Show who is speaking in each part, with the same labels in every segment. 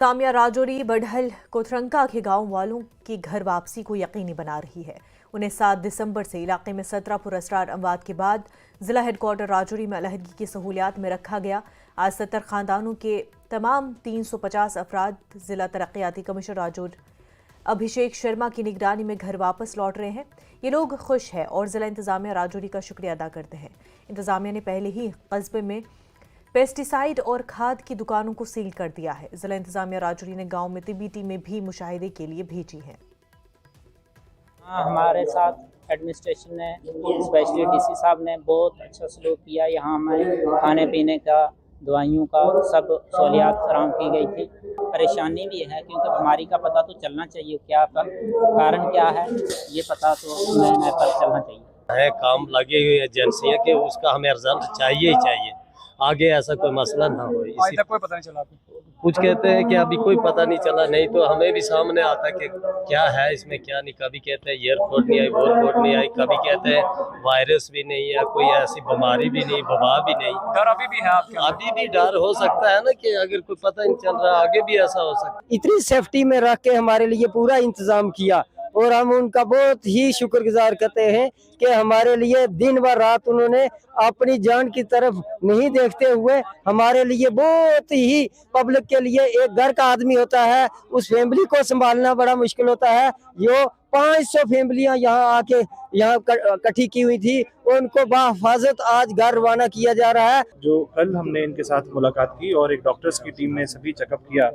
Speaker 1: तामिया राजौरी बढ़ल कोथरंका के गांव वालों की घर वापसी को यकीनी बना रही है। उन्हें 7 दिसंबर से इलाके में 17 पुरस्कार अमवात के बाद जिला हेडक्वार्टर राजौरी में अलहदगी की सहूलियात में रखा गया। आज 70 खानदानों के तमाम 350 अफराद जिला तरक्याती कमिश्नर राजौरी अभिषेक शर्मा की निगरानी में घर वापस लौट रहे हैं। ये लोग खुश हैं और जिला इंतजामिया राजौरी का शुक्रिया अदा करते हैं। इंतजामिया ने पहले ही कस्बे में पेस्टिसाइड और खाद की दुकानों को सील कर दिया है। जिला इंतजामिया राजौरी ने गांव में तिब्बी टीमें भी मुशाहिदे के लिए भेजी हैं।
Speaker 2: हमारे साथ एडमिनिस्ट्रेशन ने स्पेशली डीसी साहब ने बहुत अच्छा सलूक किया। यहाँ हमें खाने पीने का, दवाइयों का सब सहूलियात फराहम की गई थी। परेशानी भी है क्योंकि बीमारी का पता तो चलना चाहिए, क्या कारण क्या है ये पता तो हमें पता चलना चाहिए।
Speaker 3: काम लगे हुए एजेंसियाँ के उसका हमें रिजल्ट चाहिए ही चाहिए, आगे ऐसा कोई मसला ना हो।
Speaker 4: आज तक कोई पता नहीं चला।
Speaker 3: कुछ कहते हैं कि अभी कोई पता नहीं चला, नहीं तो हमें भी सामने आता कि क्या है इसमें क्या नहीं। कभी कहते हैं ईयर रिपोर्ट नहीं आई, वो रिपोर्ट नहीं आई, कभी कहते हैं वायरस भी नहीं है, कोई ऐसी बीमारी भी नहीं, वबा भी नहीं।
Speaker 4: डर अभी भी है आपके?
Speaker 3: अभी भी डर हो सकता है ना कि अगर कोई पता नहीं चल रहा, आगे भी ऐसा हो सकता है।
Speaker 5: इतनी सेफ्टी में रख के हमारे लिए पूरा इंतजाम किया और हम उनका बहुत ही शुक्रगुजार करते हैं कि हमारे लिए दिन व रात उन्होंने अपनी जान की तरफ नहीं देखते हुए हमारे लिए बहुत ही, पब्लिक के लिए एक घर का आदमी होता है, उस फैमिली को संभालना बड़ा मुश्किल होता है। जो 500 फैमिलियां यहाँ आके यहाँ इकट्ठी की हुई थी, उनको बाहिफाजत आज घर रवाना किया जा रहा है।
Speaker 4: जो कल हमने इनके साथ मुलाकात की और एक डॉक्टर्स की टीम ने सभी चेकअप किया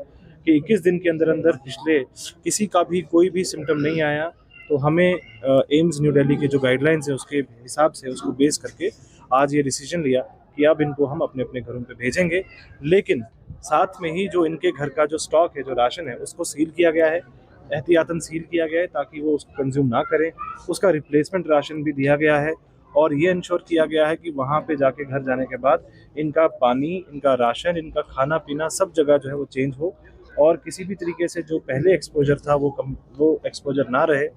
Speaker 4: कि 21 दिन के अंदर अंदर पिछले किसी का भी कोई भी सिम्टम नहीं आया, तो हमें एम्स न्यू दिल्ली के जो गाइडलाइंस है उसके हिसाब से उसको बेस करके आज ये डिसीजन लिया कि अब इनको हम अपने अपने घरों पे भेजेंगे। लेकिन साथ में ही जो इनके घर का जो स्टॉक है, जो राशन है, उसको सील किया गया है, एहतियातन सील किया गया है ताकि वो उसको कंज्यूम ना करें। उसका रिप्लेसमेंट राशन भी दिया गया है और ये इंश्योर किया गया है कि वहाँ पे जाके घर जाने के बाद इनका पानी, इनका राशन, इनका खाना पीना सब जगह जो है वो चेंज हो और किसी भी तरीके से जो पहले एक्सपोजर था वो एक्सपोजर ना रहे।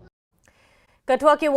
Speaker 1: कठुआ के